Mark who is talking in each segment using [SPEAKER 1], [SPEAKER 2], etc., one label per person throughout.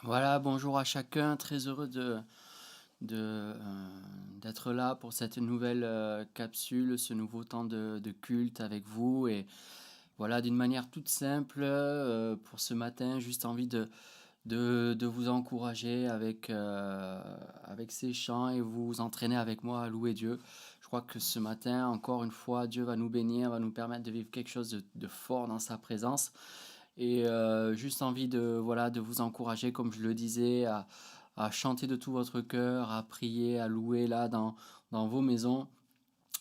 [SPEAKER 1] Voilà, bonjour à chacun, très heureux de, d'être là pour cette nouvelle capsule, ce nouveau temps de culte avec vous. Et voilà, d'une manière toute simple, pour ce matin, juste envie de vous encourager avec ces chants et vous entraîner avec moi à louer Dieu. Je crois que ce matin, encore une fois, Dieu va nous bénir, va nous permettre de vivre quelque chose de fort dans sa présence. Et juste envie de vous encourager, comme je le disais, à chanter de tout votre cœur, à prier, à louer là dans vos maisons.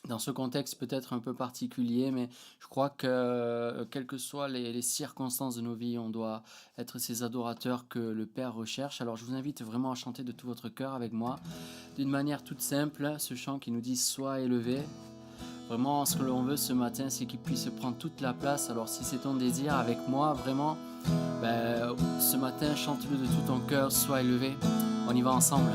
[SPEAKER 1] Dans ce contexte peut-être un peu particulier, mais je crois que quelles que soient les circonstances de nos vies, on doit être ces adorateurs que le Père recherche. Alors je vous invite vraiment à chanter de tout votre cœur avec moi, d'une manière toute simple, ce chant qui nous dit « Sois élevé ». Vraiment, ce que l'on veut ce matin, c'est qu'il puisse prendre toute la place. Alors si c'est ton désir avec moi, vraiment, ce matin, chante-le de tout ton cœur, sois élevé. On y va ensemble.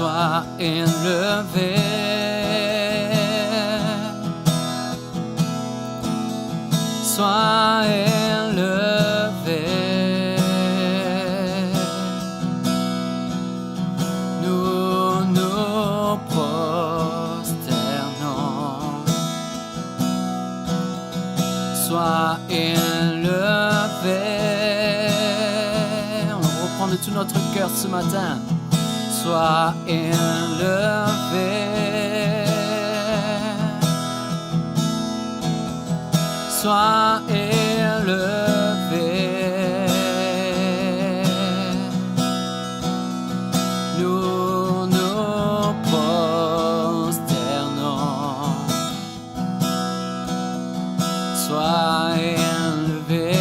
[SPEAKER 1] Sois élevé, sois élevé, nous nous prosternons, sois élevé, on reprend de tout notre cœur ce matin. Sois élevé, sois élevé, nous nous prosternons, sois élevé,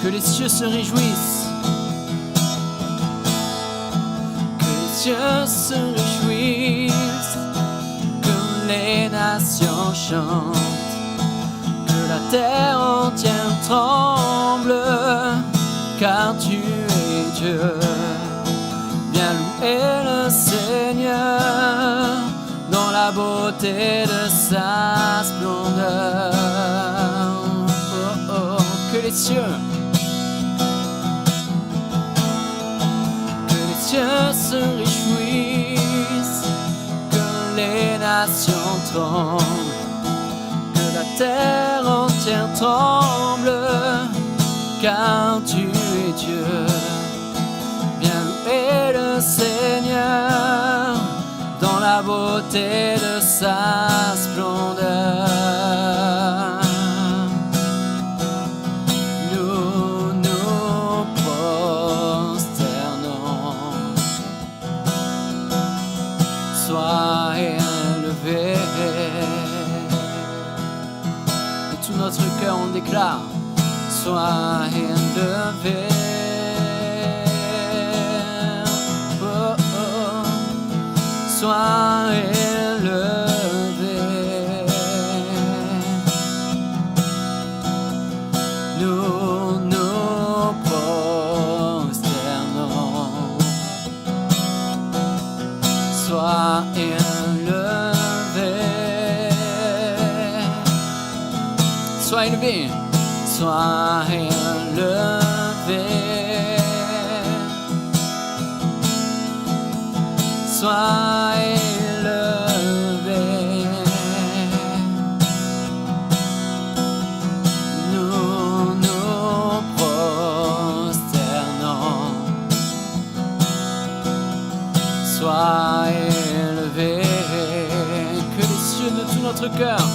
[SPEAKER 1] que les cieux se réjouissent. Dieu se réjouisse, que les nations chantent, que la terre entière tremble, car tu es Dieu. Viens louer le Seigneur dans la beauté de sa splendeur. Oh, oh, que les cieux se réjouissent, que les nations tremblent, que la terre entière tremble, car tu es Dieu. Viens louer le Seigneur dans la beauté de sa splendeur. Sois élevé. De tout notre cœur on déclare, sois élevé. Oh, oh. Sois élevé. Nous nous prosternons. Sois élevé, sois élevé, sois élevé, sois élevé, nous nous prosternons, sois élevé, que les cieux de tout notre cœur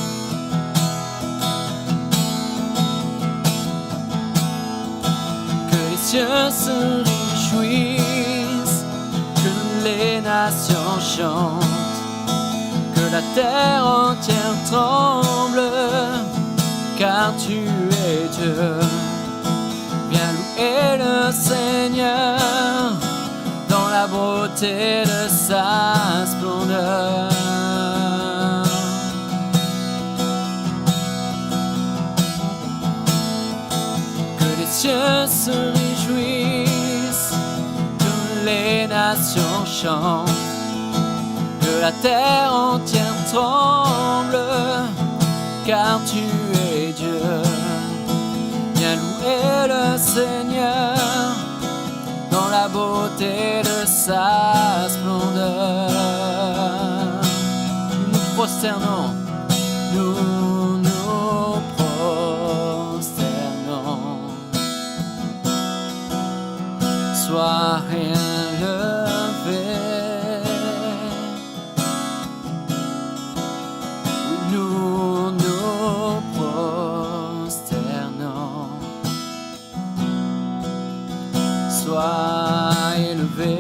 [SPEAKER 1] cieux se réjouissent, que les nations chantent, que la terre entière tremble, car tu es Dieu. Viens louer le Seigneur dans la beauté de sa splendeur. Que les cieux se réjouissent, que les nations chantent, que la terre entière tremble, car tu es Dieu. Viens louer le Seigneur dans la beauté de sa splendeur. Nous nous prosternons, nous nous prosternons. Sois élevé, nous nous prosternons. Sois élevé,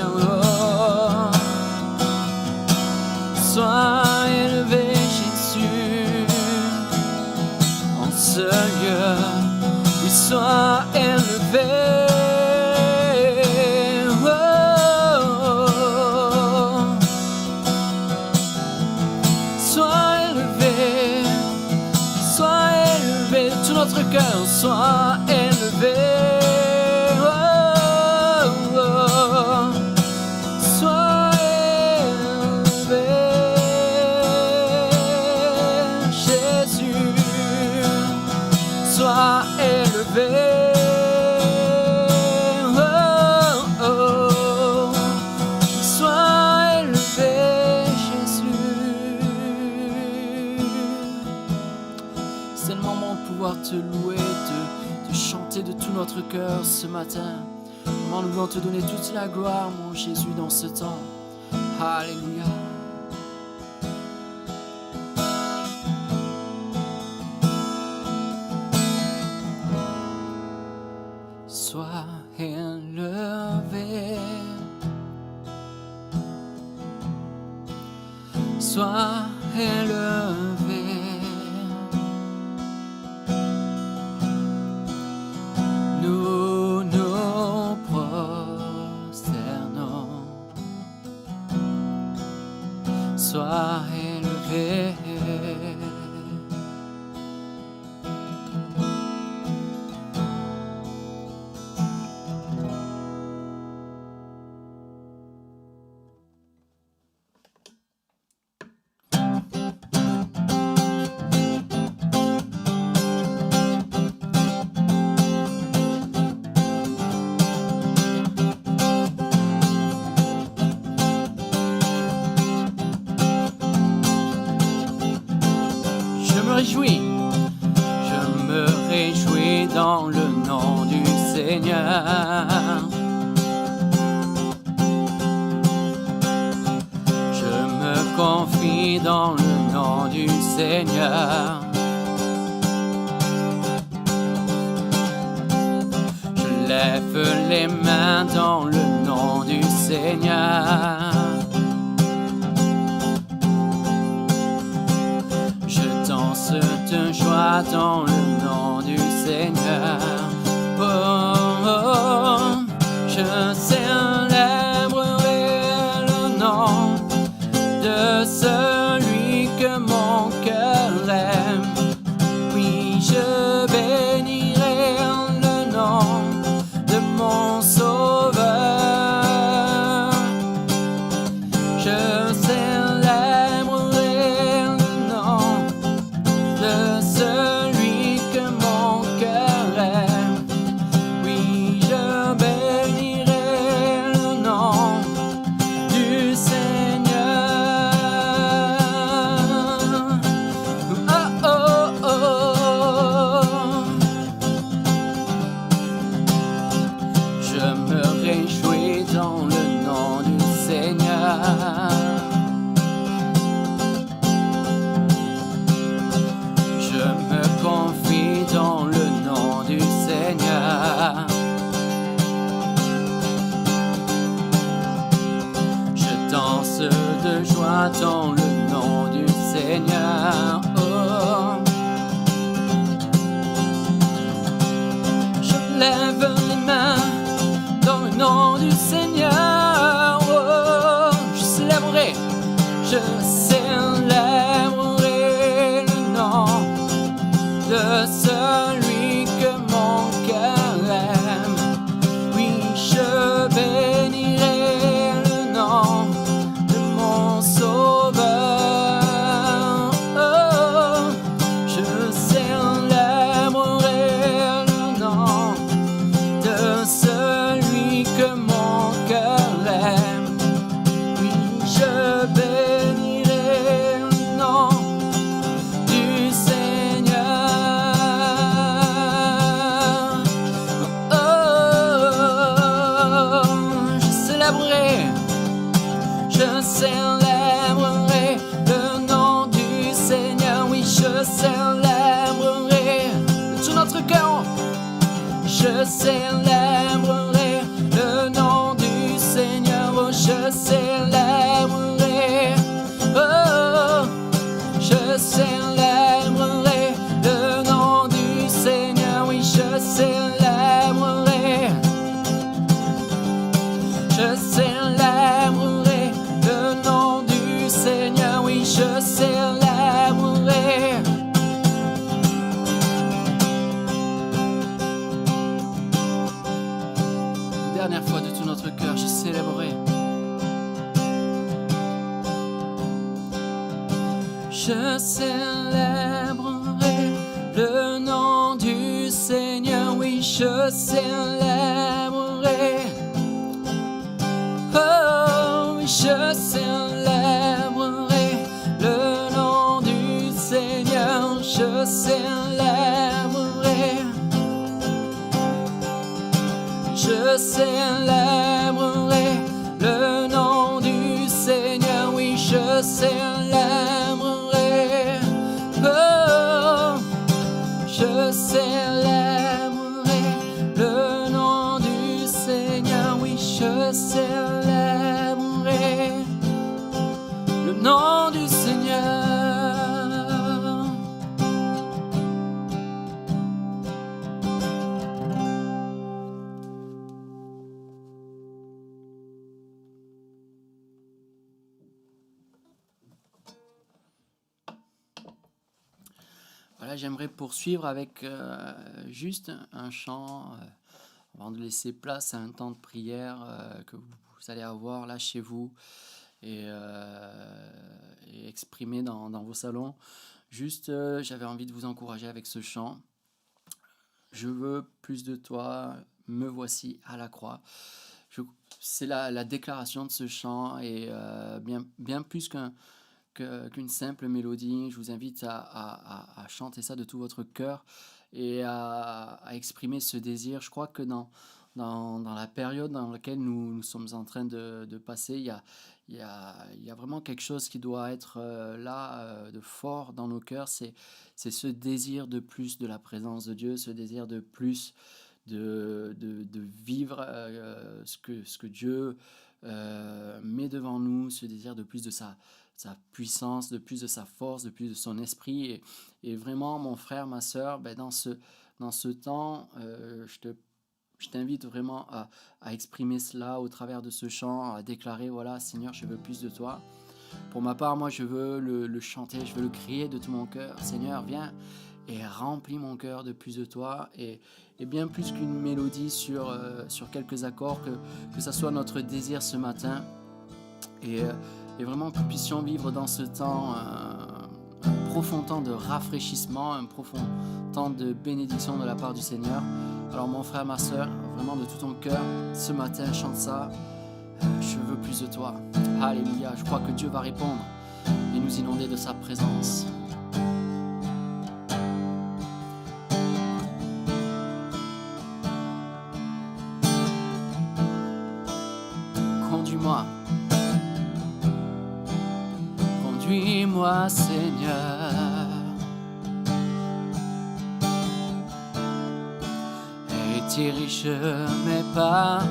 [SPEAKER 1] oh. Sois élevé, Jésus, en ce lieu. Oui, sois élevé, oh. Sois élevé, sois élevé, tout notre cœur, sois élevé, oh, oh. Sois élevé, Jésus, sois élevé, oh, oh. Sois élevé, Jésus. C'est le moment de pouvoir te louer, de chanter de tout notre cœur ce matin. Comment nous voulons te donner toute la gloire, mon Jésus, dans ce temps. Alléluia. Sois élevé, sois élevé. Nous nous prosternons. Sois élevé. Je me réjouis dans le nom du Seigneur. Je me confie dans le nom du Seigneur. Je lève les mains dans le nom du Seigneur. De joie dans le nom du Seigneur. Oh, oh, oh. Je célébrerai le nom de celui que mon cœur aime. Oui, je bénirai le nom de mon Sauveur. Je célébrerai le nom de celui que mon cœur aime. Oui, je bénirai lève les mains dans le nom du Seigneur. Oh, je célébrerai le nom de celui que mon cœur aime. Oui, je bénirai le nom de mon Sauveur. Oh, je célébrerai le nom de celui que mon cœur aime. Oui, je bénirai le nom du Seigneur. Oh, je célébrerai le nom du Seigneur. Oui, je célébrerai de tout notre cœur. Je célébrerai le nom du Seigneur. Oh, je célébrerai. Oh, je célébrerai le nom du Seigneur. Oui, je célébrerai. Je célébrerai le nom du Seigneur. Oui, je célébrerai. Une dernière fois de tout notre cœur, je célébrerai. Je célébrerai le nom du Seigneur. Oui, je célébrerai. Oh, oui, je célébrerai le nom du Seigneur. Je célébrerai. Je célébrerai le nom du Seigneur. Oui, je célébrerai. Oh, je célébrerai le nom du Seigneur. Oui, je célébrerai le nom du Seigneur. Voilà, j'aimerais poursuivre avec juste un chant avant de laisser place à un temps de prière que vous allez avoir là chez vous et exprimer dans vos salons. Juste, j'avais envie de vous encourager avec ce chant. Je veux plus de toi, me voici à la croix. C'est la déclaration de ce chant et bien plus qu'une simple mélodie. Je vous invite à chanter ça de tout votre cœur et à exprimer ce désir. Je crois que dans la période dans laquelle nous sommes en train de passer, il y a vraiment quelque chose qui doit être de fort dans nos cœurs. C'est ce désir de plus de la présence de Dieu, ce désir de plus de vivre ce que Dieu met devant nous, ce désir de plus de sa puissance, de plus de sa force, de plus de son esprit. Et vraiment, mon frère, ma sœur, dans ce temps, je t'invite vraiment à exprimer cela au travers de ce chant, à déclarer, voilà, Seigneur, je veux plus de toi. Pour ma part, moi, je veux le chanter, je veux le crier de tout mon cœur. Seigneur, viens et remplis mon cœur de plus de toi. Et bien plus qu'une mélodie sur quelques accords, que ça soit notre désir ce matin. Et vraiment que nous puissions vivre dans ce temps un profond temps de rafraîchissement, un profond temps de bénédiction de la part du Seigneur. Alors mon frère, ma sœur, vraiment de tout ton cœur, ce matin, chante ça. Je veux plus de toi. Alléluia. Je crois que Dieu va répondre et nous inonder de sa présence. Conduis-moi. Conduis-moi, Seigneur. Et dirige mes pas.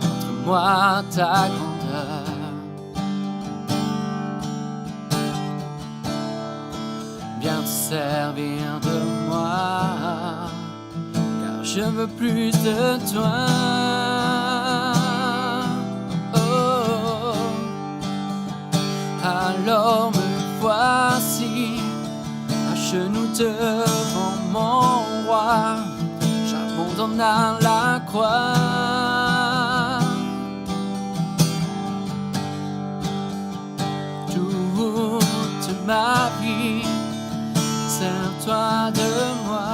[SPEAKER 1] Montre-moi ta grandeur. Bien tu servir de moi, car je veux plus de toi. Oh, alors me voici à genoux devant mon roi, j'abandonne à la croix. Toute ma vie, sers-toi de moi.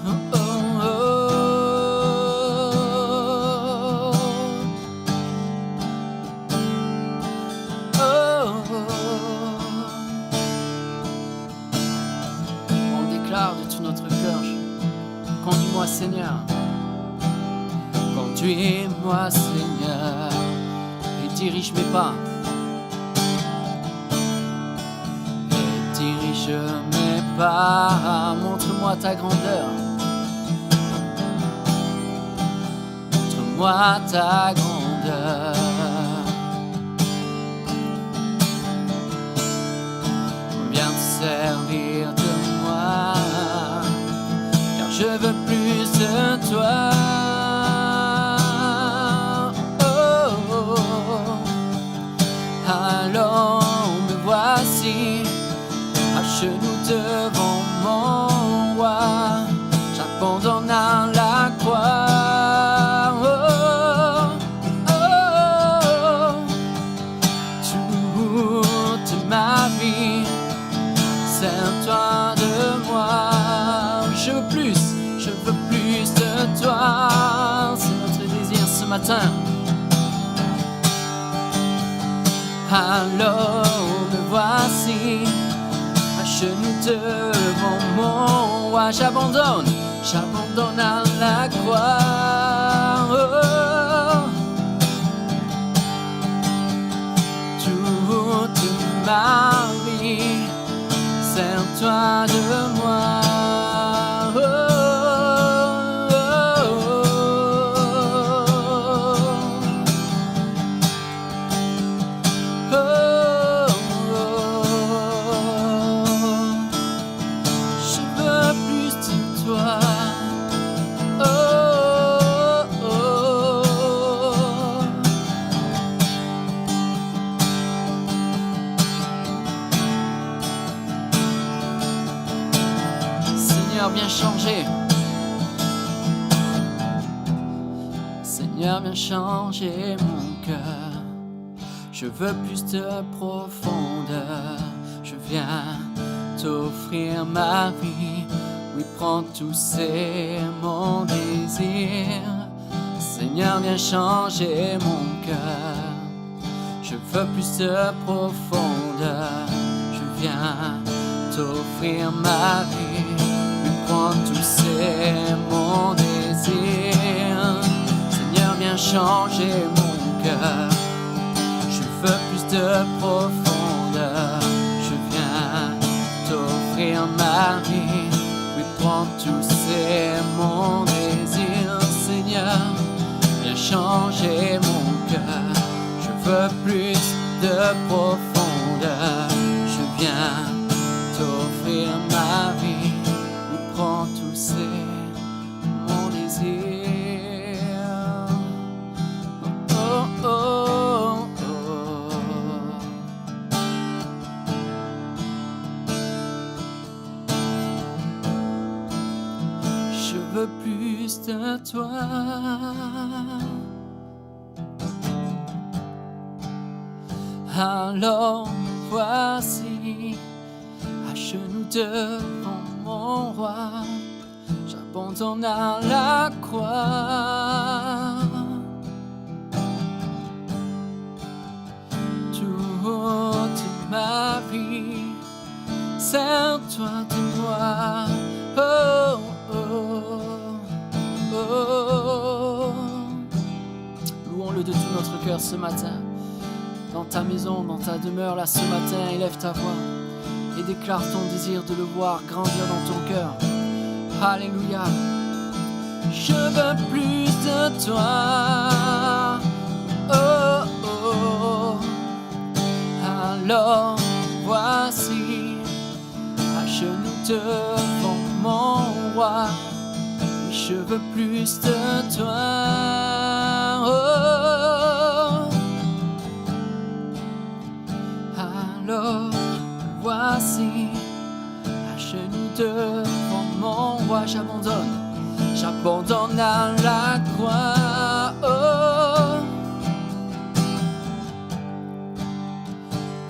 [SPEAKER 1] Oh, oh, oh, oh, oh. On déclare de tout notre cœur: conduis-moi Seigneur, conduis-moi Seigneur, et dirige mes pas. Dirige mes pas, montre-moi ta grandeur, montre-moi ta grandeur. Viens te servir de moi, car je veux plus de toi. Oh, oh, oh. Alors me voici à genoux devant mon roi, j'abandonne à la croix. Oh, oh, oh. Toute ma vie, sers-toi de moi. Je veux plus de toi. C'est notre désir ce matin. Alors me voici à genoux devant mon roi, j'abandonne à la croix. Oh, toute ma vie, sers-toi de moi. Oh, oh, oh, oh. Je veux plus de toi. Oh, oh, oh. Seigneur, viens changer. Seigneur, viens changer mon cœur. Je veux plus de profondeur. Je viens t'offrir ma vie. Oui, prends tout, c'est mon désir. Seigneur, viens changer mon cœur. Je veux plus de profondeur. Je viens t'offrir ma vie. Oui, prends tout, c'est mon désir. Seigneur, viens changer mon cœur. Je veux plus de profondeur. Je viens t'offrir ma vie. Oui, prends tout, c'est mon désir. Seigneur, viens changer mon cœur. Je veux plus de profondeur. Je viens t'offrir ma vie. Oui, prends tout, c'est mon désir. Oh, oh, oh, oh. Je veux plus de toi. Alors me voici à genoux devant mon roi, j'abandonne à la croix. Toute ma vie, sers-toi de moi. Oh, oh, oh. Louons-le de tout notre cœur ce matin. Dans ta maison, dans ta demeure, là ce matin, élève ta voix et déclare ton désir de le voir grandir dans ton cœur. Alléluia. Je veux plus de toi. Oh, oh. Alors voici genoux devant mon roi. Oui, je veux plus de toi. Oh. Alors voici, à genoux devant mon roi, j'abandonne à la croix. Oh.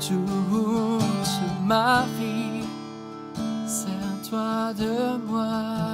[SPEAKER 1] Toute ma vie, sers-toi de moi.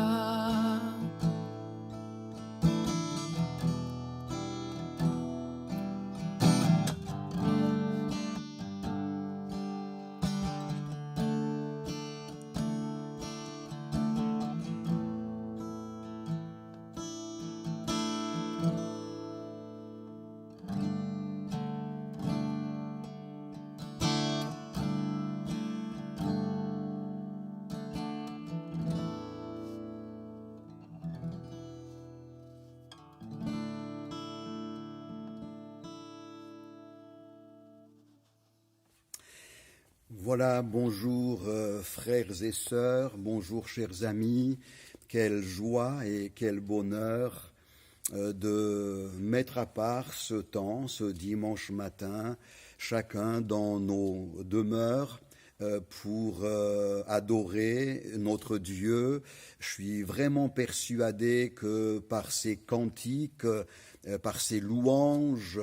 [SPEAKER 2] Voilà, bonjour frères et sœurs, bonjour chers amis, quelle joie et quel bonheur de mettre à part ce temps, ce dimanche matin, chacun dans nos demeures pour adorer notre Dieu. Je suis vraiment persuadé que par ces cantiques, par ces louanges,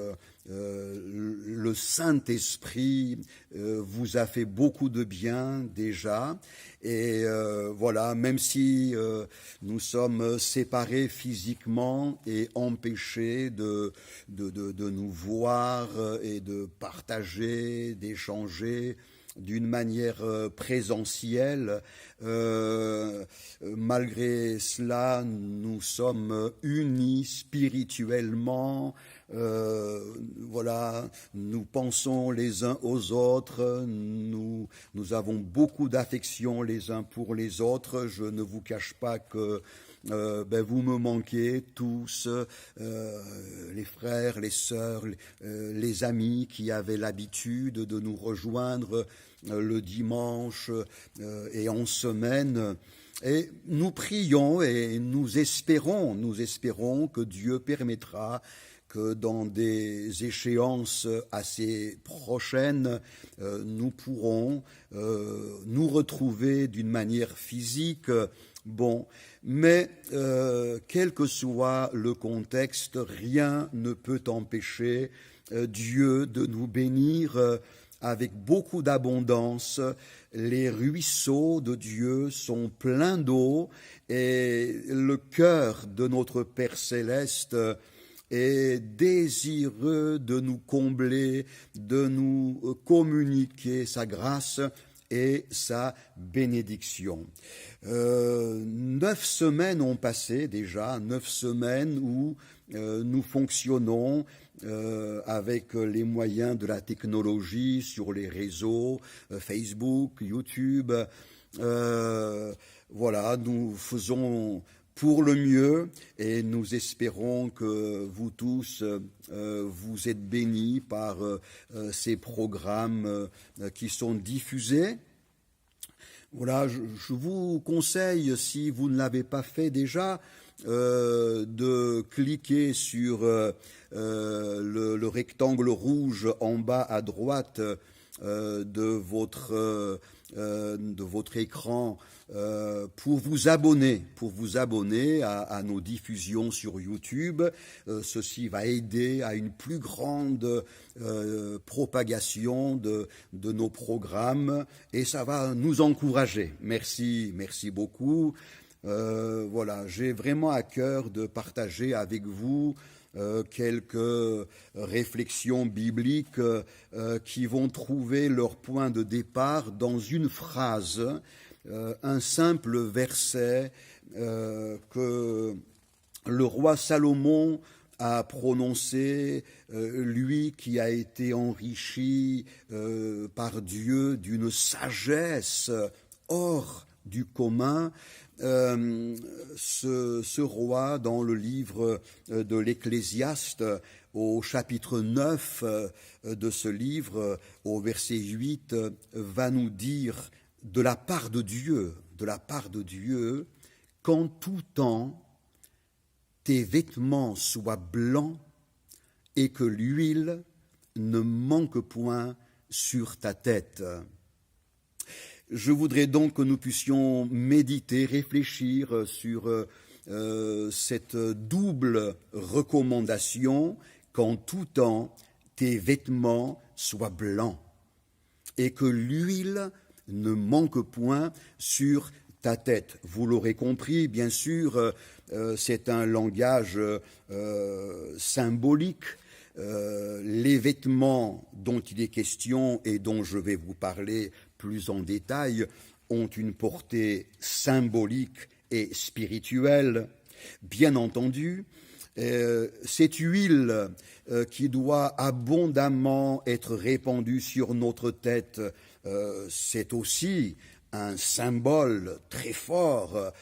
[SPEAKER 2] le Saint-Esprit vous a fait beaucoup de bien déjà. Et voilà, même si nous sommes séparés physiquement et empêchés de nous voir et de partager, d'échanger d'une manière présentielle, malgré cela, nous sommes unis spirituellement. Voilà, nous pensons les uns aux autres, nous avons beaucoup d'affection les uns pour les autres. Je ne vous cache pas que vous me manquez tous, les frères, les sœurs, les amis qui avaient l'habitude de nous rejoindre le dimanche et en semaine. Et nous prions et nous espérons que Dieu permettra que dans des échéances assez prochaines, nous pourrons nous retrouver d'une manière physique. Bon, mais quel que soit le contexte, rien ne peut empêcher Dieu de nous bénir avec beaucoup d'abondance. Les ruisseaux de Dieu sont pleins d'eau et le cœur de notre Père céleste est désireux de nous combler, de nous communiquer sa grâce et sa bénédiction. 9 semaines ont passé déjà, 9 semaines où nous fonctionnons avec les moyens de la technologie sur les réseaux, Facebook, YouTube. Voilà, nous faisons pour le mieux et nous espérons que vous tous, vous êtes bénis par ces programmes qui sont diffusés. Voilà, je vous conseille, si vous ne l'avez pas fait déjà, de cliquer sur le rectangle rouge en bas à droite de votre écran pour vous abonner à nos diffusions sur YouTube. Ceci va aider à une plus grande propagation de nos programmes et ça va nous encourager. Merci beaucoup. Voilà, j'ai vraiment à cœur de partager avec vous quelques réflexions bibliques qui vont trouver leur point de départ dans une phrase, un simple verset que le roi Salomon a prononcé, lui qui a été enrichi par Dieu d'une sagesse hors du commun. Ce roi, dans le livre de l'Ecclésiaste, au chapitre 9 de ce livre, au verset 8, va nous dire de la part de Dieu, qu'en tout temps, tes vêtements soient blancs et que l'huile ne manque point sur ta tête. Je voudrais donc que nous puissions méditer, réfléchir sur cette double recommandation qu'en tout temps, tes vêtements soient blancs et que l'huile ne manque point sur ta tête. Vous l'aurez compris, bien sûr, c'est un langage symbolique. Les vêtements dont il est question et dont je vais vous parler plus en détail ont une portée symbolique et spirituelle. Bien entendu, cette huile qui doit abondamment être répandue sur notre tête, c'est aussi un symbole très fort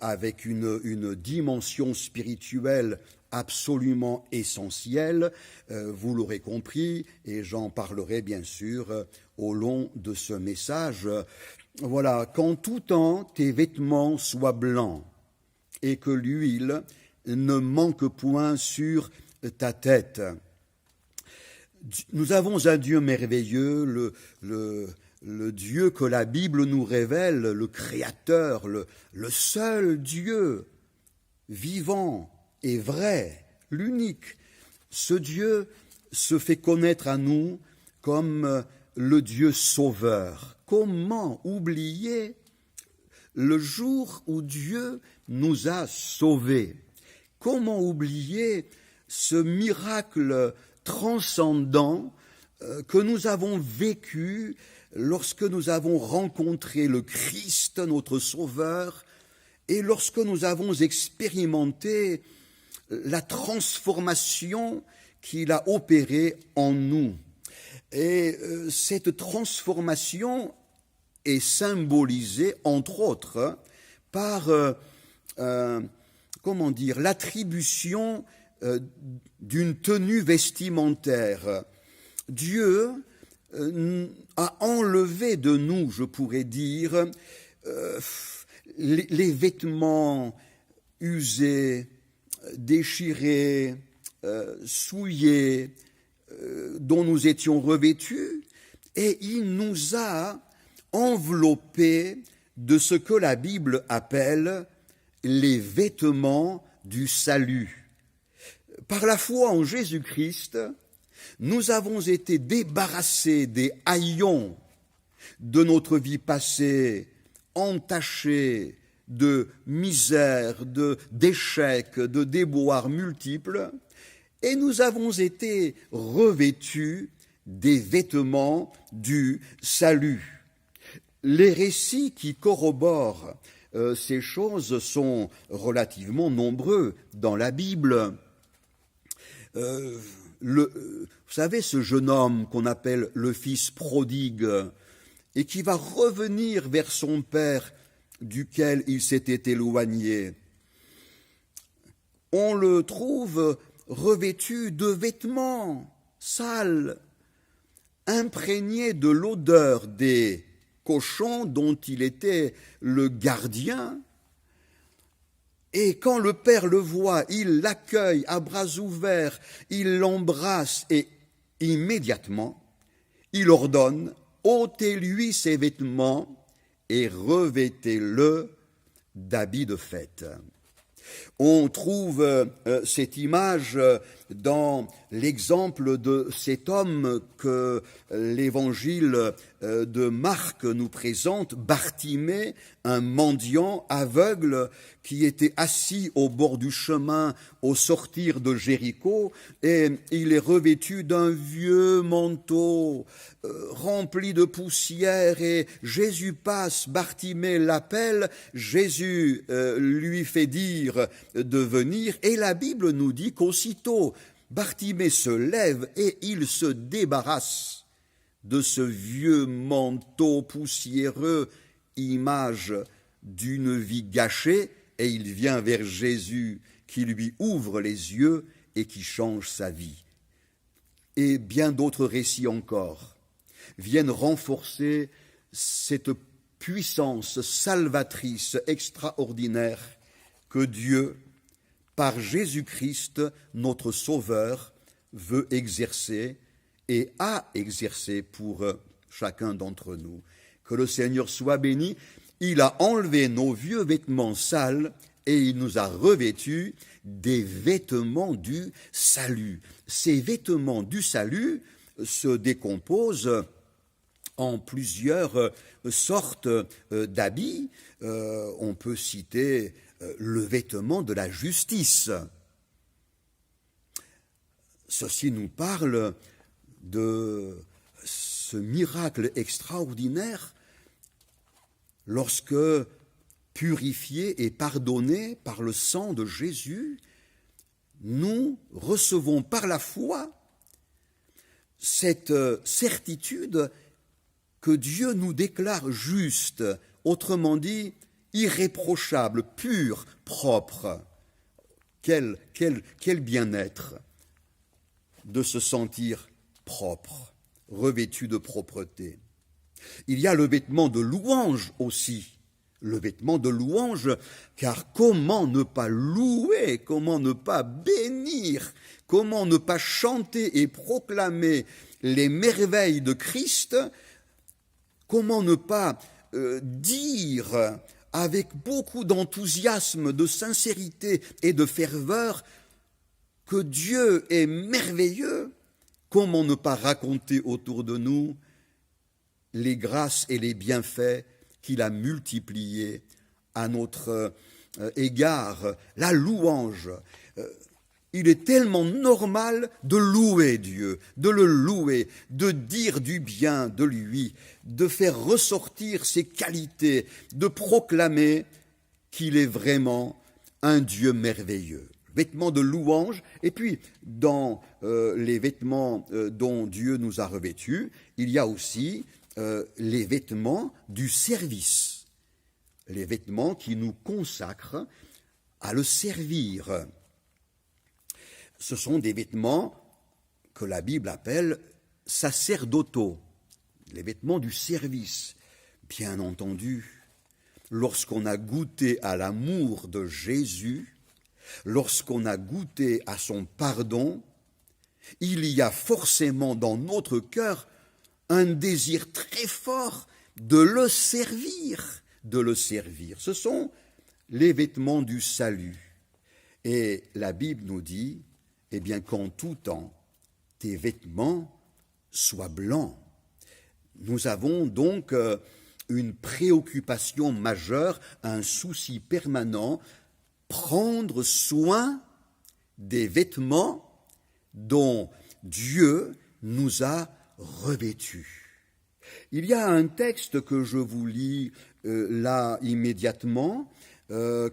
[SPEAKER 2] avec une dimension spirituelle absolument essentielle, vous l'aurez compris, et j'en parlerai bien sûr au long de ce message. Voilà, qu'en tout temps tes vêtements soient blancs et que l'huile ne manque point sur ta tête. Nous avons un Dieu merveilleux, le Dieu que la Bible nous révèle, le Créateur, le seul Dieu vivant et vrai, l'unique. Ce Dieu se fait connaître à nous comme le Dieu sauveur. Comment oublier le jour où Dieu nous a sauvés? Comment oublier ce miracle transcendant que nous avons vécu lorsque nous avons rencontré le Christ, notre Sauveur, et lorsque nous avons expérimenté la transformation qu'il a opérée en nous. Et cette transformation est symbolisée, entre autres, par l'attribution d'une tenue vestimentaire. Dieu a enlevé de nous, je pourrais dire, les vêtements usés, déchirés, souillés, dont nous étions revêtus, et il nous a enveloppés de ce que la Bible appelle les vêtements du salut. Par la foi en Jésus-Christ, nous avons été débarrassés des haillons de notre vie passée, entachés de misère, d'échecs, de déboires multiples, et nous avons été revêtus des vêtements du salut. Les récits qui corroborent ces choses sont relativement nombreux dans la Bible. Vous savez, ce jeune homme qu'on appelle le fils prodigue et qui va revenir vers son père duquel il s'était éloigné, on le trouve revêtu de vêtements sales, imprégnés de l'odeur des cochons dont il était le gardien. Et quand le père le voit, il l'accueille à bras ouverts, il l'embrasse et immédiatement, il ordonne « ôtez-lui ses vêtements et revêtez-le d'habits de fête ». On trouve cette image dans l'exemple de cet homme que l'évangile de Marc nous présente, Bartimée, un mendiant aveugle qui était assis au bord du chemin au sortir de Jéricho, et il est revêtu d'un vieux manteau rempli de poussière, et Jésus passe, Bartimée l'appelle, Jésus lui fait dire de venir, et la Bible nous dit qu'aussitôt Bartimée se lève et il se débarrasse de ce vieux manteau poussiéreux, image d'une vie gâchée, et il vient vers Jésus qui lui ouvre les yeux et qui change sa vie. Et bien d'autres récits encore viennent renforcer cette puissance salvatrice extraordinaire que Dieu, par Jésus-Christ, notre Sauveur, veut exercer et a exercé pour chacun d'entre nous. Que le Seigneur soit béni. Il a enlevé nos vieux vêtements sales et il nous a revêtus des vêtements du salut. Ces vêtements du salut se décomposent en plusieurs sortes d'habits. On peut citer le vêtement de la justice. Ceci nous parle de ce miracle extraordinaire lorsque, purifiés et pardonnés par le sang de Jésus, nous recevons par la foi cette certitude que Dieu nous déclare juste, autrement dit, irréprochable, pur, propre. Quel bien-être de se sentir propre, revêtu de propreté. Il y a le vêtement de louange aussi, le vêtement de louange, car comment ne pas louer, comment ne pas bénir, comment ne pas chanter et proclamer les merveilles de Christ, comment ne pas dire avec beaucoup d'enthousiasme, de sincérité et de ferveur que Dieu est merveilleux, comment ne pas raconter autour de nous les grâces et les bienfaits qu'il a multipliés à notre égard, la louange. Il est tellement normal de louer Dieu, de le louer, de dire du bien de lui, de faire ressortir ses qualités, de proclamer qu'il est vraiment un Dieu merveilleux. Vêtements de louange, et puis dans les vêtements dont Dieu nous a revêtus, il y a aussi les vêtements du service, les vêtements qui nous consacrent à le servir. Ce sont des vêtements que la Bible appelle sacerdotaux, les vêtements du service. Bien entendu, lorsqu'on a goûté à l'amour de Jésus, lorsqu'on a goûté à son pardon, il y a forcément dans notre cœur un désir très fort de le servir, de le servir. Ce sont les vêtements du salut. Et la Bible nous dit, eh bien, qu'en tout temps, tes vêtements soient blancs. Nous avons donc une préoccupation majeure, un souci permanent, prendre soin des vêtements dont Dieu nous a revêtus. Il y a un texte que je vous lis là immédiatement,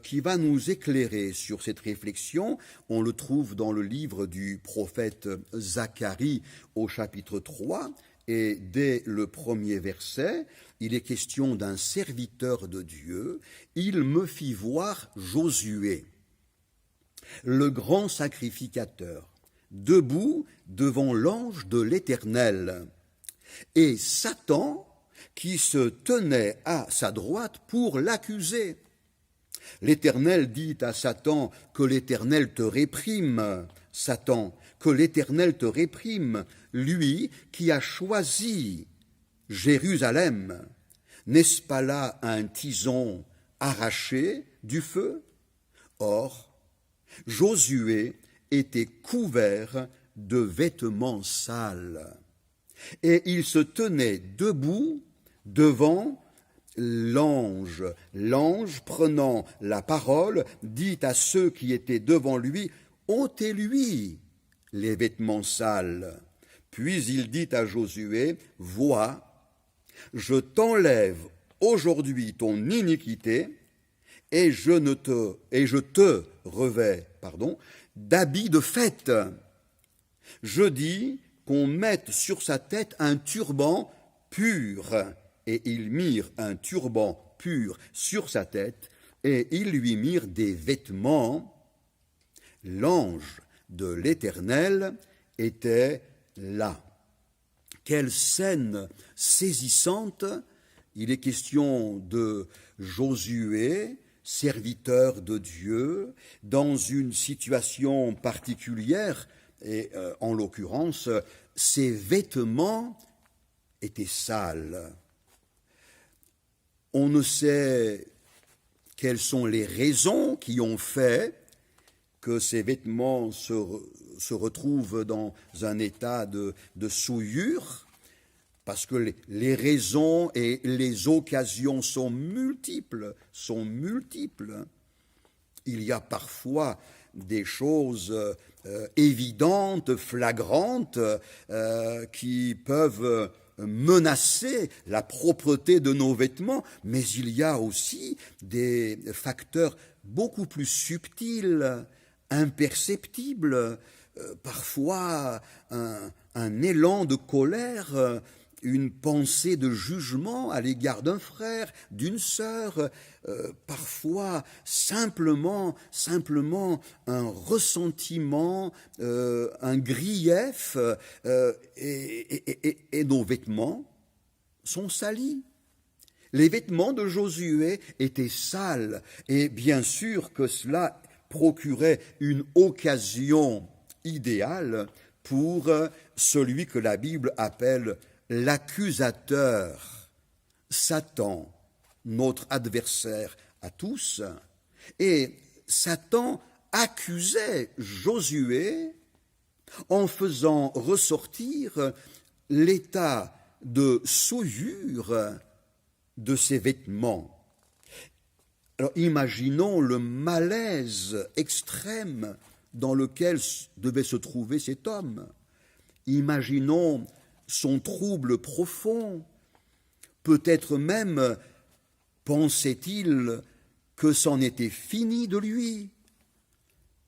[SPEAKER 2] qui va nous éclairer sur cette réflexion. On le trouve dans le livre du prophète Zacharie au chapitre 3, et dès le premier verset, il est question d'un serviteur de Dieu. Il me fit voir Josué, le grand sacrificateur, debout devant l'ange de l'Éternel, et Satan qui se tenait à sa droite pour l'accuser. L'Éternel dit à Satan, que l'Éternel te réprime, Satan, que l'Éternel te réprime, lui qui a choisi Jérusalem. N'est-ce pas là un tison arraché du feu? Or, Josué était couvert de vêtements sales, et il se tenait debout devant l'ange. L'ange, prenant la parole, dit à ceux qui étaient devant lui, « ôtez-lui les vêtements sales. » Puis il dit à Josué, « Vois, je t'enlève aujourd'hui ton iniquité, et je te revêts d'habits de fête. Je dis qu'on mette sur sa tête un turban pur. » Et ils mirent un turban pur sur sa tête, et ils lui mirent des vêtements. L'ange de l'Éternel était là. Quelle scène saisissante, Il est question de Josué, serviteur de Dieu, dans une situation particulière, et en l'occurrence, ses vêtements étaient sales. On ne sait quelles sont les raisons qui ont fait que ces vêtements se retrouvent dans un état de souillure, parce que les raisons et les occasions sont multiples. Il y a parfois des choses évidentes, flagrantes, qui peuvent menacer la propreté de nos vêtements, mais il y a aussi des facteurs beaucoup plus subtils, imperceptibles, parfois un élan de colère, une pensée de jugement à l'égard d'un frère, d'une sœur, parfois simplement un ressentiment, un grief, et nos vêtements sont salis. Les vêtements de Josué étaient sales, et bien sûr que cela procurait une occasion idéale pour celui que la Bible appelle l'accusateur, Satan, notre adversaire à tous. Et Satan accusait Josué en faisant ressortir l'état de souillure de ses vêtements. Alors imaginons le malaise extrême dans lequel devait se trouver cet homme. Imaginons son trouble profond. Peut-être même pensait-il que c'en était fini de lui,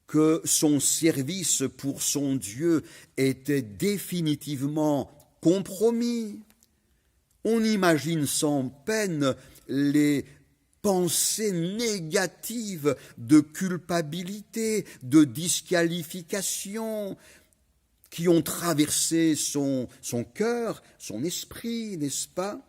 [SPEAKER 2] que son service pour son Dieu était définitivement compromis. On imagine sans peine les pensées négatives de culpabilité, de disqualification, qui ont traversé son cœur, son esprit, n'est-ce pas?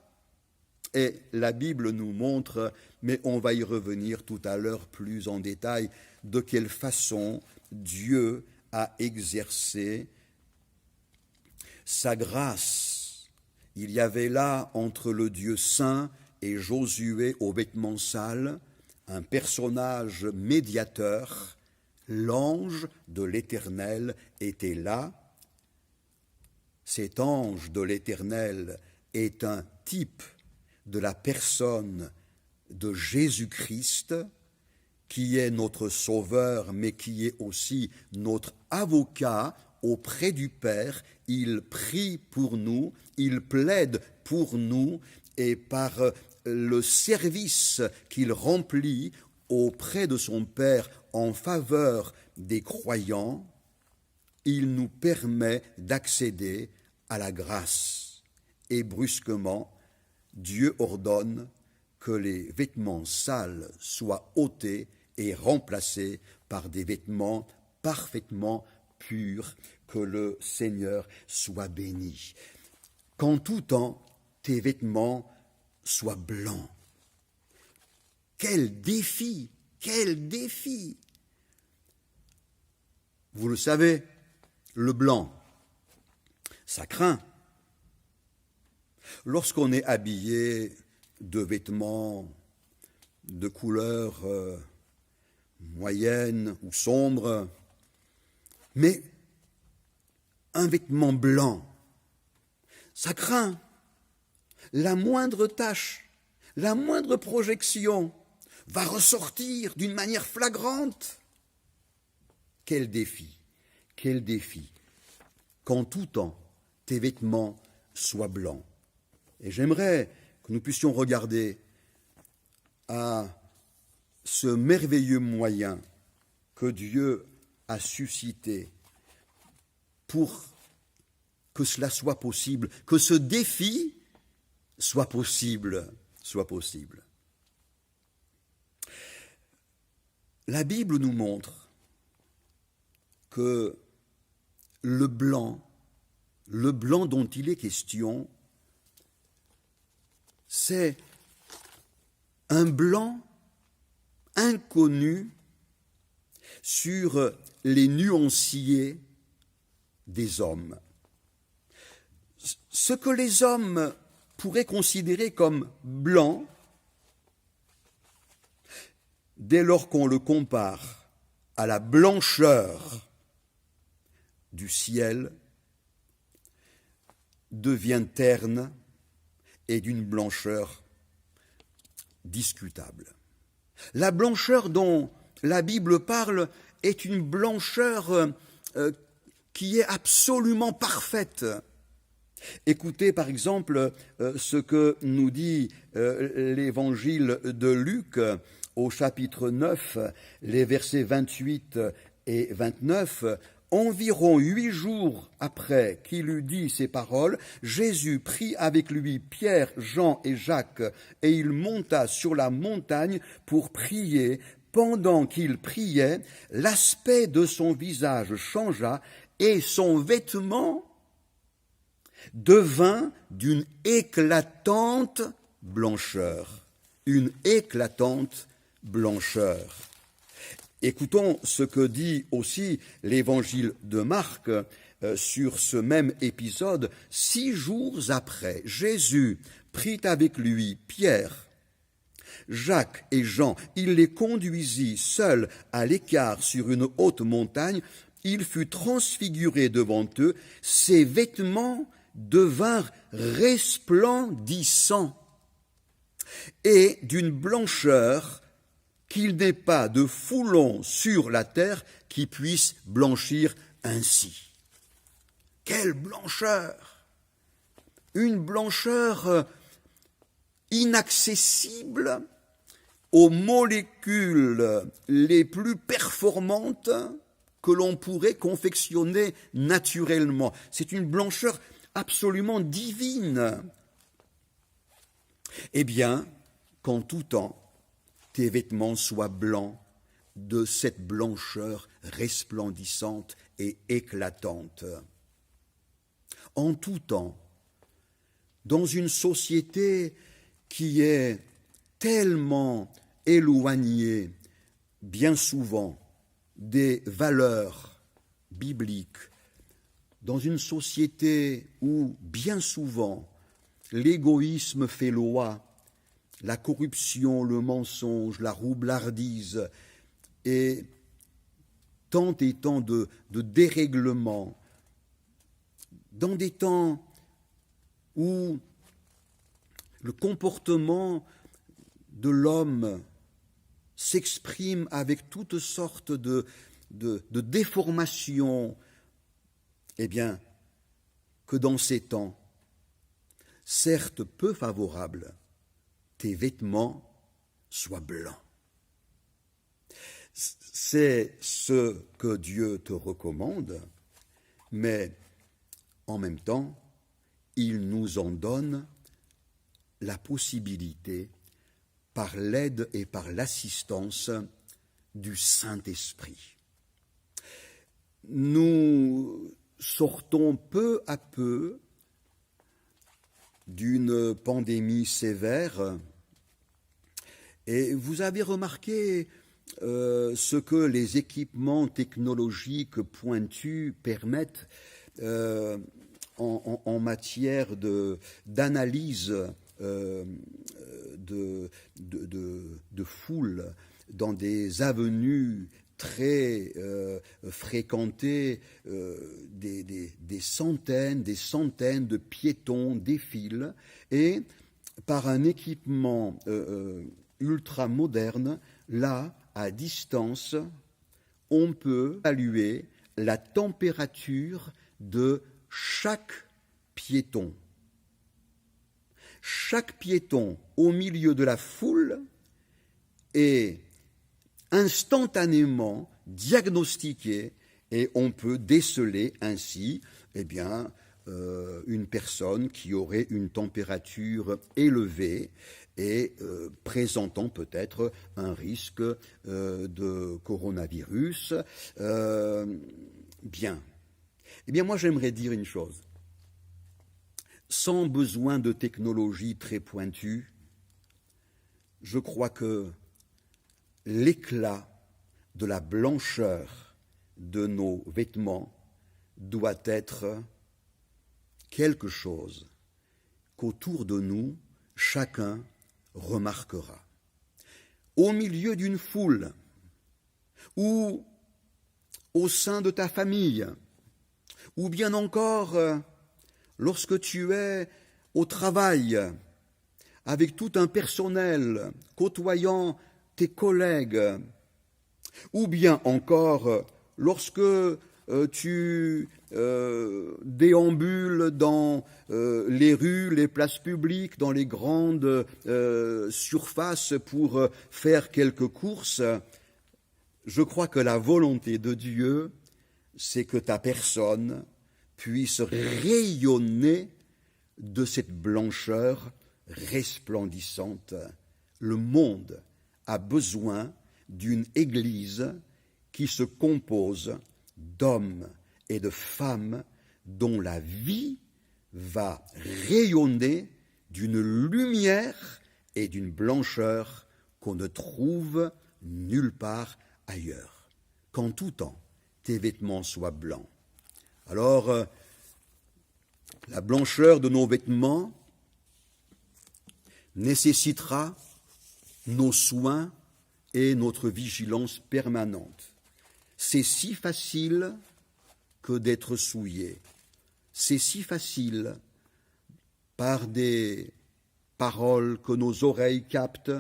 [SPEAKER 2] Et la Bible nous montre, mais on va y revenir tout à l'heure plus en détail, de quelle façon Dieu a exercé sa grâce. Il y avait là, entre le Dieu saint et Josué aux vêtements sales, un personnage médiateur. L'ange de l'Éternel était là. Cet ange de l'Éternel est un type de la personne de Jésus-Christ, qui est notre Sauveur, mais qui est aussi notre avocat auprès du Père. Il prie pour nous, il plaide pour nous, et par le service qu'il remplit auprès de son Père en faveur des croyants, il nous permet d'accéder à la grâce. Et brusquement, Dieu ordonne que les vêtements sales soient ôtés et remplacés par des vêtements parfaitement purs. Que le Seigneur soit béni. Qu'en tout temps, tes vêtements soient blancs. Quel défi! Quel défi! Vous le savez, le blanc, ça craint. Lorsqu'on est habillé de vêtements de couleur moyenne ou sombre, mais un vêtement blanc, ça craint. La moindre tache, la moindre projection va ressortir d'une manière flagrante. Quel défi, quel défi, qu'en tout temps, tes vêtements soient blancs. Et j'aimerais que nous puissions regarder à ce merveilleux moyen que Dieu a suscité pour que cela soit possible, que ce défi soit possible, La Bible nous montre que le blanc dont il est question, c'est un blanc inconnu sur les nuanciers des hommes. Ce que les hommes pourraient considérer comme blanc, dès lors qu'on le compare à la blancheur du ciel, devient terne et d'une blancheur discutable. La blancheur dont la Bible parle est une blancheur qui est absolument parfaite. Écoutez par exemple ce que nous dit l'évangile de Luc au chapitre 9, les versets 28 et 29. Environ 8 jours après qu'il eut dit ces paroles, Jésus prit avec lui Pierre, Jean et Jacques, et il monta sur la montagne pour prier. Pendant qu'il priait, l'aspect de son visage changea et son vêtement devint d'une éclatante blancheur. Une éclatante blancheur. Écoutons ce que dit aussi l'évangile de Marc sur ce même épisode. 6 jours après, Jésus prit avec lui Pierre, Jacques et Jean. Il les conduisit seuls à l'écart sur une haute montagne. Il fut transfiguré devant eux. Ses vêtements devinrent resplendissants et d'une blancheur qu'il n'est pas de foulon sur la terre qui puisse blanchir ainsi. Quelle blancheur! Une blancheur inaccessible aux molécules les plus performantes que l'on pourrait confectionner naturellement. C'est une blancheur absolument divine. Eh bien, qu'en tout temps, tes vêtements soient blancs de cette blancheur resplendissante et éclatante. En tout temps, dans une société qui est tellement éloignée, bien souvent, des valeurs bibliques, dans une société où, bien souvent, l'égoïsme fait loi, la corruption, le mensonge, la roublardise et tant de dérèglements, dans des temps où le comportement de l'homme s'exprime avec toutes sortes de déformations, eh bien, que dans ces temps, certes peu favorables, tes vêtements soient blancs. C'est ce que Dieu te recommande, mais en même temps, il nous en donne la possibilité par l'aide et par l'assistance du Saint-Esprit. Nous sortons peu à peu d'une pandémie sévère et vous avez remarqué ce que les équipements technologiques pointus permettent en matière d'analyse de foule dans des avenues très fréquentées, des centaines de piétons défilent et par un équipement ultra moderne, là, à distance, on peut évaluer la température de chaque piéton. Chaque piéton au milieu de la foule est instantanément diagnostiqué et on peut déceler ainsi une personne qui aurait une température élevée et présentant peut-être un risque de coronavirus. Eh bien, moi j'aimerais dire une chose. sans besoin de technologie très pointue, je crois que l'éclat de la blancheur de nos vêtements doit être quelque chose qu'autour de nous, chacun remarquera. Au milieu d'une foule ou au sein de ta famille, ou bien encore lorsque tu es au travail avec tout un personnel côtoyant tes collègues, ou bien encore lorsque tu déambules dans les rues, les places publiques, dans les grandes surfaces pour faire quelques courses, je crois que la volonté de Dieu, c'est que ta personne puisse rayonner de cette blancheur resplendissante. Le monde a besoin d'une Église qui se compose d'hommes et de femmes dont la vie va rayonner d'une lumière et d'une blancheur qu'on ne trouve nulle part ailleurs. Qu'en tout temps, tes vêtements soient blancs. Alors, la blancheur de nos vêtements nécessitera nos soins et notre vigilance permanente. C'est si facile que d'être souillé. C'est si facile par des paroles que nos oreilles captent,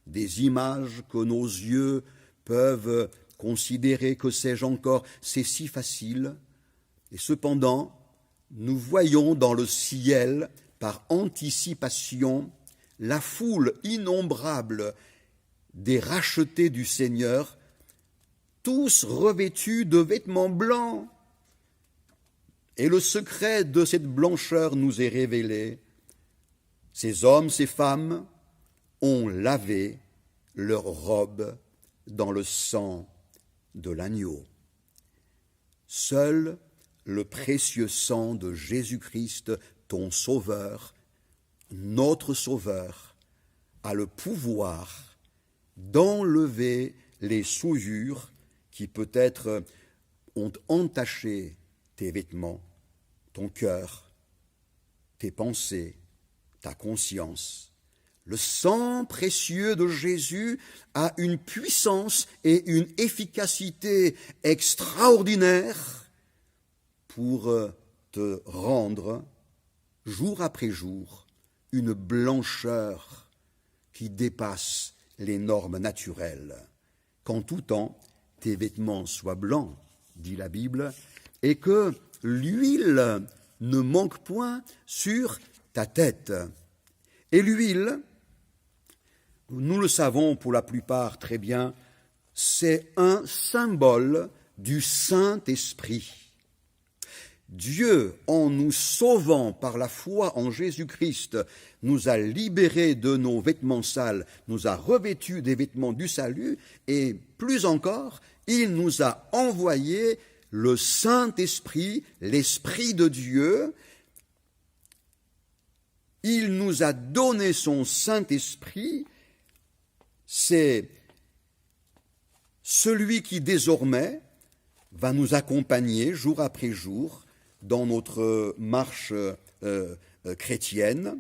[SPEAKER 2] des images que nos yeux peuvent considérer, que sais-je encore, c'est si facile. Et cependant, nous voyons dans le ciel, par anticipation, la foule innombrable des rachetés du Seigneur, tous revêtus de vêtements blancs. Et le secret de cette blancheur nous est révélé. Ces hommes, ces femmes ont lavé leurs robes dans le sang de l'agneau. Seul le précieux sang de Jésus-Christ, ton Sauveur, notre Sauveur, a le pouvoir d'enlever les souillures qui peut-être ont entaché tes vêtements, ton cœur, tes pensées, ta conscience. Le sang précieux de Jésus a une puissance et une efficacité extraordinaires pour te rendre, jour après jour, une blancheur qui dépasse les normes naturelles. Qu'en tout temps, tes vêtements soient blancs, dit la Bible, et que l'huile ne manque point sur ta tête. Et l'huile, nous le savons pour la plupart très bien, c'est un symbole du Saint-Esprit. Dieu, en nous sauvant par la foi en Jésus-Christ, nous a libérés de nos vêtements sales, nous a revêtus des vêtements du salut, et plus encore, il nous a envoyé le Saint-Esprit, l'Esprit de Dieu. Il nous a donné son Saint-Esprit. C'est celui qui désormais va nous accompagner jour après jour dans notre marche chrétienne.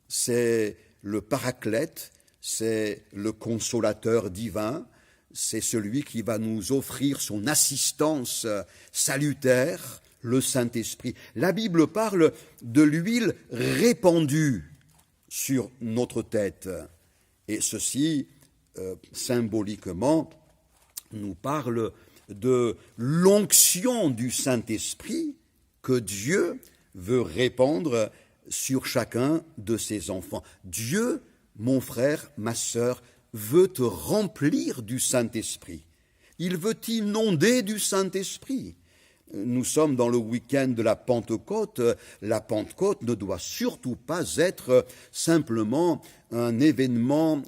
[SPEAKER 2] C'est le Paraclète, c'est le consolateur divin, c'est celui qui va nous offrir son assistance salutaire, le Saint-Esprit. La Bible parle de l'huile répandue sur notre tête. Et ceci, symboliquement, nous parle de l'onction du Saint-Esprit que Dieu veut répandre sur chacun de ses enfants. Dieu, mon frère, ma sœur, veut te remplir du Saint-Esprit. Il veut t'inonder du Saint-Esprit. nous sommes dans le week-end de la Pentecôte. La Pentecôte ne doit surtout pas être simplement un événement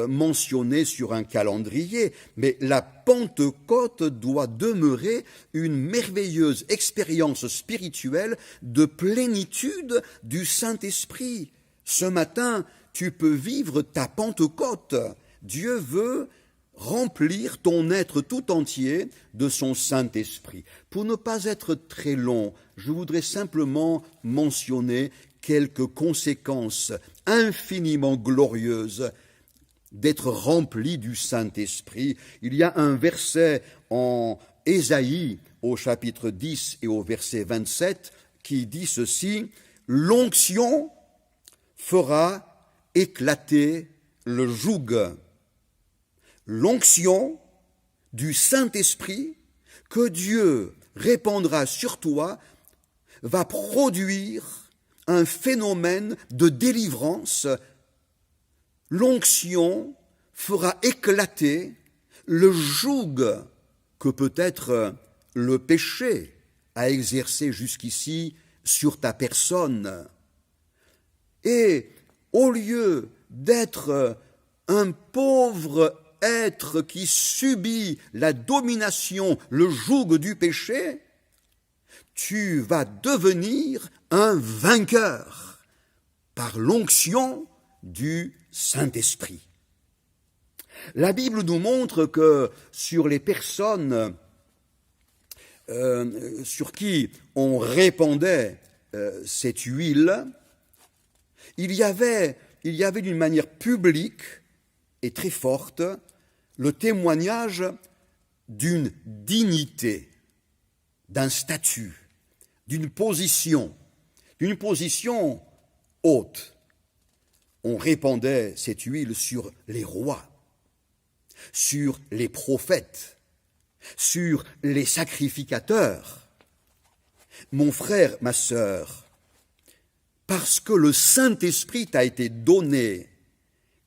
[SPEAKER 2] mentionné sur un calendrier, mais la Pentecôte doit demeurer une merveilleuse expérience spirituelle de plénitude du Saint-Esprit. Ce matin, tu peux vivre ta Pentecôte. Dieu veut remplir ton être tout entier de son Saint-Esprit. Pour ne pas être très long, je voudrais simplement mentionner quelques conséquences infiniment glorieuses d'être rempli du Saint-Esprit. Il y a un verset en Ésaïe au chapitre 10 et au verset 27 qui dit ceci: « L'onction fera éclater le joug. » L'onction du Saint-Esprit que Dieu répandra sur toi va produire un phénomène de délivrance. L'onction fera éclater le joug que peut-être le péché a exercé jusqu'ici sur ta personne. Et au lieu d'être un pauvre être qui subit la domination, le joug du péché, tu vas devenir un vainqueur par l'onction du Saint-Esprit. La Bible nous montre que sur les personnes sur qui on répandait cette huile, il y avait d'une manière publique et très forte le témoignage d'une dignité, d'un statut, d'une position haute. On répandait cette huile sur les rois, sur les prophètes, sur les sacrificateurs. Mon frère, ma sœur, parce que le Saint-Esprit t'a été donné,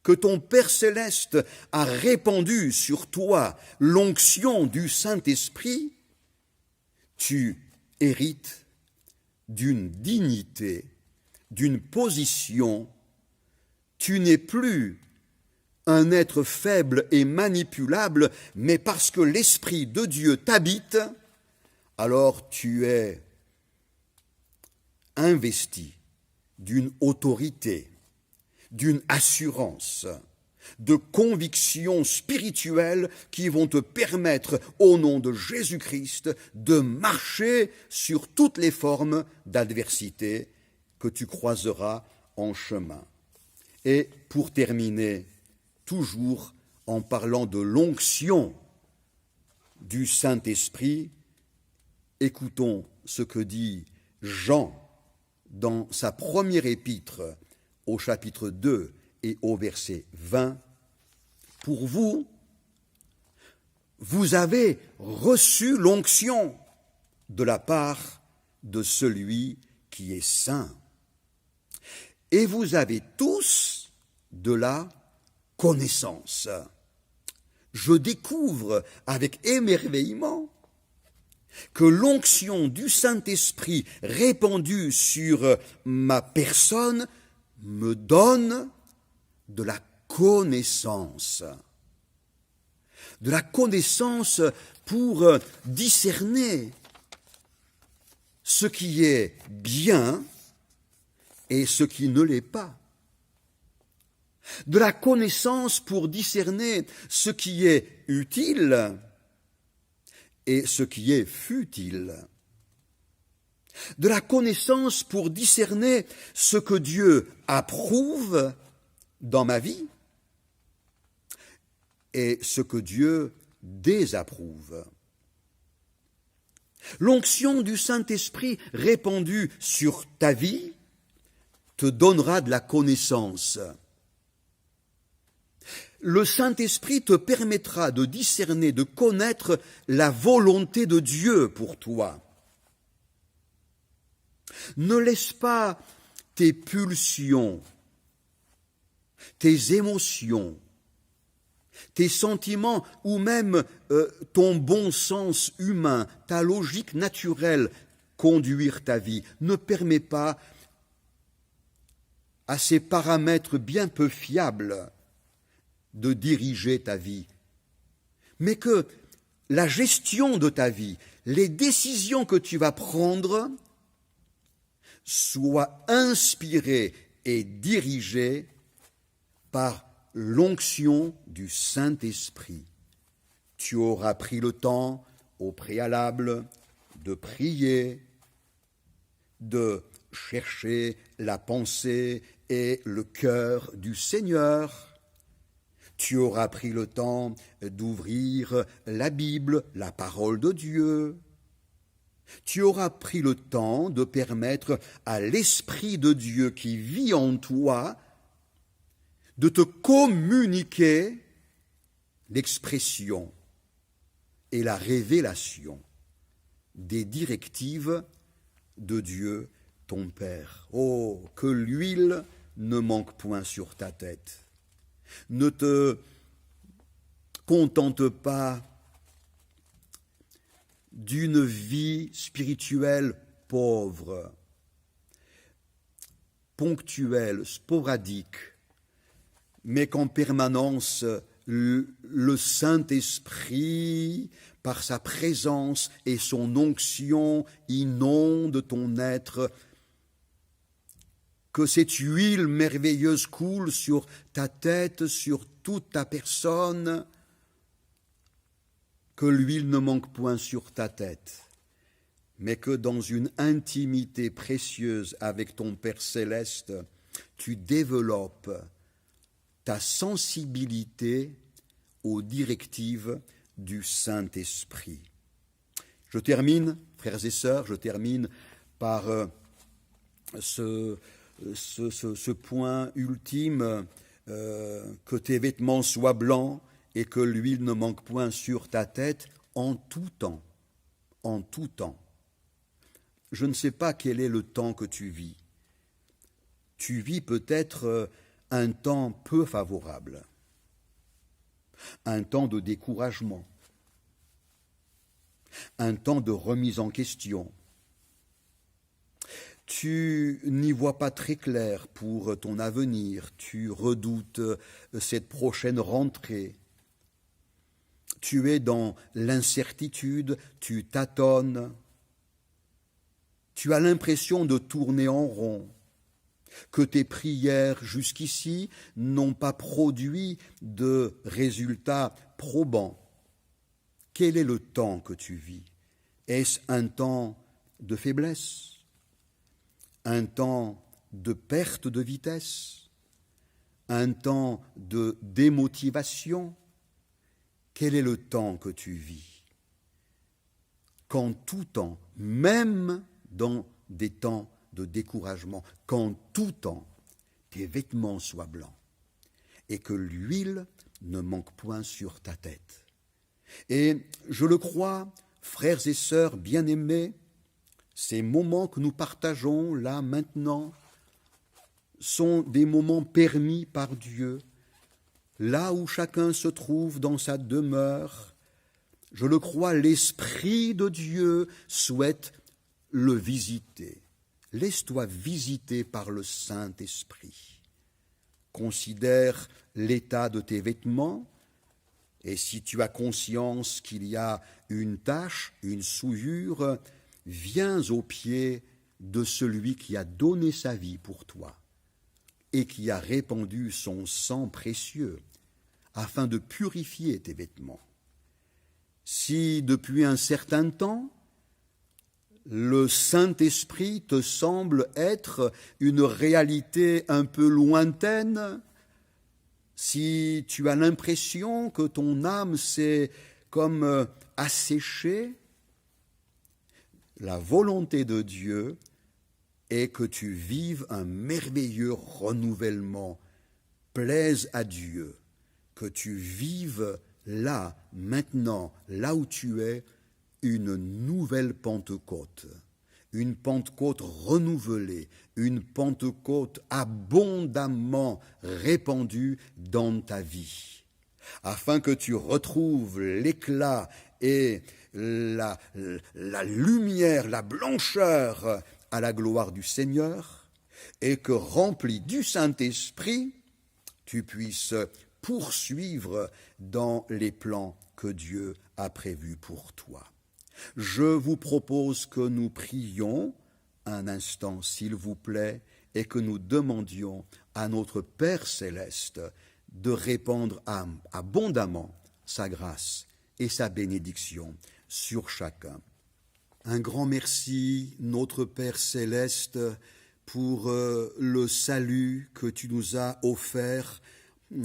[SPEAKER 2] que ton Père céleste a répandu sur toi l'onction du Saint-Esprit, tu hérites d'une dignité, d'une position. Tu n'es plus un être faible et manipulable, mais parce que l'Esprit de Dieu t'habite, alors tu es investi d'une autorité, d'une assurance, de convictions spirituelles qui vont te permettre, au nom de Jésus-Christ, de marcher sur toutes les formes d'adversité que tu croiseras en chemin. Et pour terminer, toujours en parlant de l'onction du Saint-Esprit, écoutons ce que dit Jean dans sa première épître au chapitre 2 et au verset 20. Pour vous, vous avez reçu l'onction de la part de celui qui est saint. Et vous avez tous de la connaissance. Je découvre avec émerveillement que l'onction du Saint-Esprit répandue sur ma personne me donne de la connaissance. De la connaissance pour discerner ce qui est bien et ce qui ne l'est pas. De la connaissance pour discerner ce qui est utile et ce qui est futile. De la connaissance pour discerner ce que Dieu approuve dans ma vie et ce que Dieu désapprouve. L'onction du Saint-Esprit répandue sur ta vie te donnera de la connaissance. Le Saint-Esprit te permettra de discerner, de connaître la volonté de Dieu pour toi. Ne laisse pas tes pulsions, tes émotions, tes sentiments ou même ton bon sens humain, ta logique naturelle conduire ta vie. Ne permet pas à ces paramètres bien peu fiables de diriger ta vie, mais que la gestion de ta vie, les décisions que tu vas prendre, soient inspirées et dirigées par l'onction du Saint-Esprit. Tu auras pris le temps au préalable de prier, de chercher la pensée et le cœur du Seigneur. Tu auras pris le temps d'ouvrir la Bible, la parole de Dieu. Tu auras pris le temps de permettre à l'Esprit de Dieu qui vit en toi de te communiquer l'expression et la révélation des directives de Dieu, ton Père. Oh, que l'huile ne manque point sur ta tête. Ne te contente pas d'une vie spirituelle pauvre, ponctuelle, sporadique, mais qu'en permanence le Saint-Esprit, par sa présence et son onction, inonde ton être, que cette huile merveilleuse coule sur ta tête, sur toute ta personne, que l'huile ne manque point sur ta tête, mais que dans une intimité précieuse avec ton Père céleste, tu développes ta sensibilité aux directives du Saint-Esprit. Je termine, frères et sœurs, par ce point ultime, que tes vêtements soient blancs et que l'huile ne manque point sur ta tête en tout temps. En tout temps. Je ne sais pas quel est le temps que tu vis. Tu vis peut-être un temps peu favorable, un temps de découragement, un temps de remise en question. Tu n'y vois pas très clair pour ton avenir, tu redoutes cette prochaine rentrée. Tu es dans l'incertitude, tu tâtonnes, tu as l'impression de tourner en rond, que tes prières jusqu'ici n'ont pas produit de résultats probants. Quel est le temps que tu vis? Est-ce un temps de faiblesse? Un temps de perte de vitesse? Un temps de démotivation? Quel est le temps que tu vis? Qu'en tout temps, même dans des temps de découragement, qu'en tout temps, tes vêtements soient blancs et que l'huile ne manque point sur ta tête. Et je le crois, frères et sœurs bien-aimés, ces moments que nous partageons là maintenant sont des moments permis par Dieu, là où chacun se trouve dans sa demeure. Je le crois, l'Esprit de Dieu souhaite le visiter. Laisse-toi visiter par le Saint-Esprit. Considère l'état de tes vêtements, et si tu as conscience qu'il y a une tache, une souillure, viens aux pieds de celui qui a donné sa vie pour toi et qui a répandu son sang précieux afin de purifier tes vêtements. Si depuis un certain temps, le Saint-Esprit te semble être une réalité un peu lointaine, si tu as l'impression que ton âme s'est comme asséchée, la volonté de Dieu est que tu vives un merveilleux renouvellement, plaise à Dieu, que tu vives là, maintenant, là où tu es, une nouvelle Pentecôte, une Pentecôte renouvelée, une Pentecôte abondamment répandue dans ta vie. afin que tu retrouves l'éclat et la lumière, la blancheur à la gloire du Seigneur, et que rempli du Saint-Esprit, tu puisses poursuivre dans les plans que Dieu a prévus pour toi. Je vous propose que nous prions un instant, s'il vous plaît, et que nous demandions à notre Père céleste de répandre abondamment sa grâce et sa bénédiction sur chacun. Un grand merci, notre Père céleste, pour le salut que tu nous as offert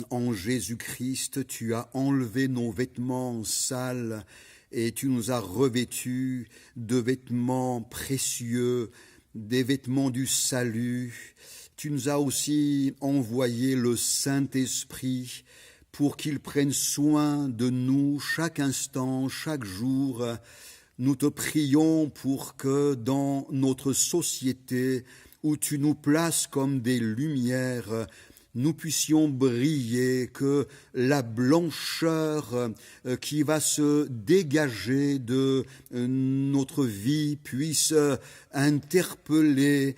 [SPEAKER 2] en Jésus-Christ. Tu as enlevé nos vêtements sales et tu nous as revêtus de vêtements précieux, des vêtements du salut. Tu nous as aussi envoyé le Saint-Esprit pour qu'il prenne soin de nous chaque instant, chaque jour. Nous te prions pour que dans notre société, où tu nous places comme des lumières, nous puissions briller, que la blancheur qui va se dégager de notre vie puisse interpeller,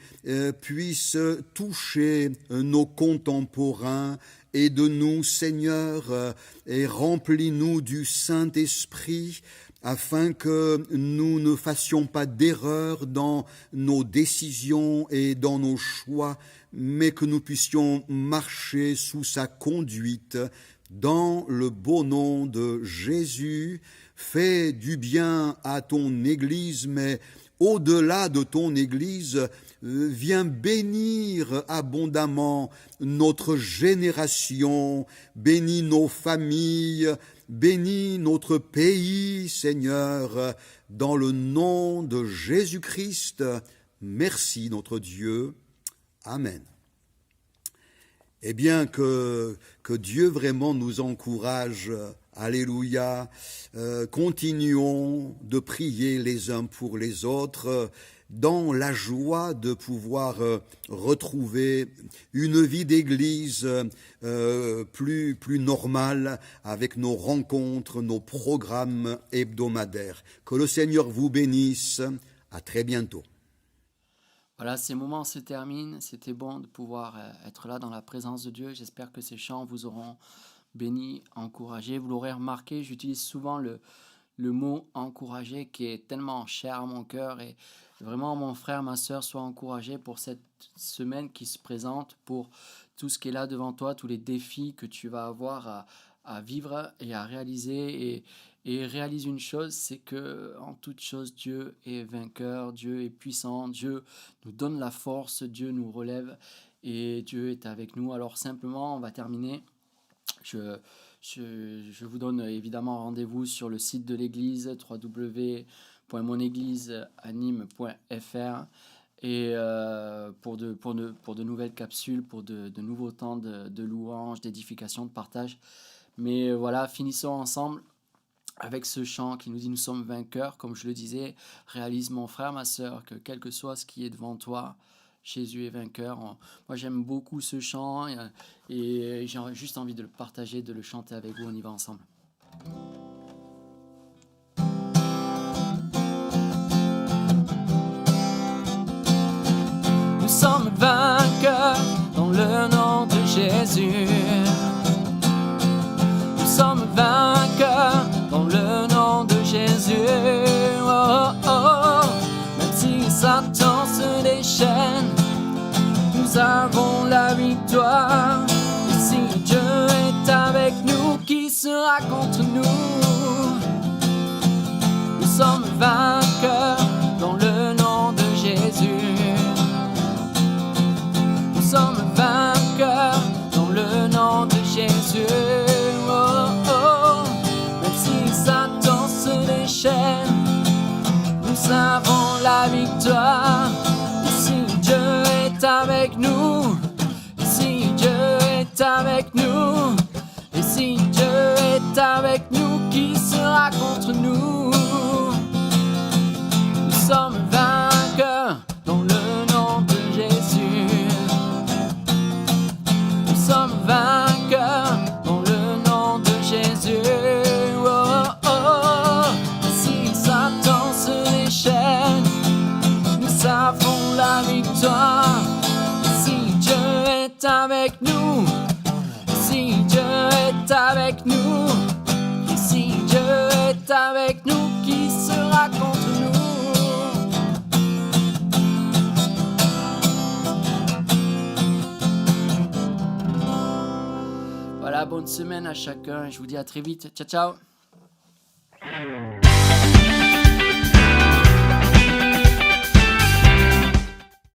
[SPEAKER 2] puisse toucher nos contemporains. Aide-nous, Seigneur, et remplis-nous du Saint-Esprit, afin que nous ne fassions pas d'erreur dans nos décisions et dans nos choix, mais que nous puissions marcher sous sa conduite. Dans le beau nom de Jésus, fais du bien à ton Église, mais au-delà de ton Église, viens bénir abondamment notre génération, bénis nos familles, bénis notre pays, Seigneur, dans le nom de Jésus-Christ. Merci, notre Dieu. Amen. Eh bien, que Dieu vraiment nous encourage. Alléluia. Continuons de prier les uns pour les autres, dans la joie de pouvoir retrouver une vie d'église plus normale, avec nos rencontres, nos programmes hebdomadaires. Que le Seigneur vous bénisse. À très bientôt.
[SPEAKER 1] Voilà, ces moments se terminent. C'était bon de pouvoir être là dans la présence de Dieu. J'espère que ces chants vous auront béni, encouragé. Vous l'aurez remarqué, j'utilise souvent le mot encouragé qui est tellement cher à mon cœur, et vraiment mon frère, ma sœur, sois encouragé pour cette semaine qui se présente, pour tout ce qui est là devant toi, tous les défis que tu vas avoir à vivre et à réaliser, et réalise une chose, c'est que en toute chose Dieu est vainqueur, Dieu est puissant, Dieu nous donne la force, Dieu nous relève et Dieu est avec nous. Alors simplement, on va terminer. Je vous donne évidemment rendez-vous sur le site de l'église, www.monégliseanime.fr, et pour de nouvelles capsules, pour de nouveaux temps de louange, d'édification, de partage. Mais voilà, finissons ensemble avec ce chant qui nous dit « Nous sommes vainqueurs ». Comme je le disais, réalise mon frère, ma sœur, que quel que soit ce qui est devant toi, Jésus est vainqueur. Moi, j'aime beaucoup ce chant et j'ai juste envie de le partager, de le chanter avec vous. On y va ensemble. Nous sommes vainqueurs dans le nom de Jésus. Nous sommes vainqueurs dans le nom de Jésus. Oh, oh, oh. Même si Satan se déchaîne, nous avons la victoire. Et si Dieu est avec nous, qui sera contre nous? Nous sommes vainqueurs dans le nom de Jésus. Nous sommes vainqueurs dans le nom de Jésus. Oh, oh. Même si Satan se déchaîne, nous avons la victoire. Ici Dieu est avec nous. Ici Dieu est avec nous. Ici Dieu est avec nous. qui sera contre nous? Voilà, bonne semaine à chacun et je vous dis à très vite. Ciao, ciao!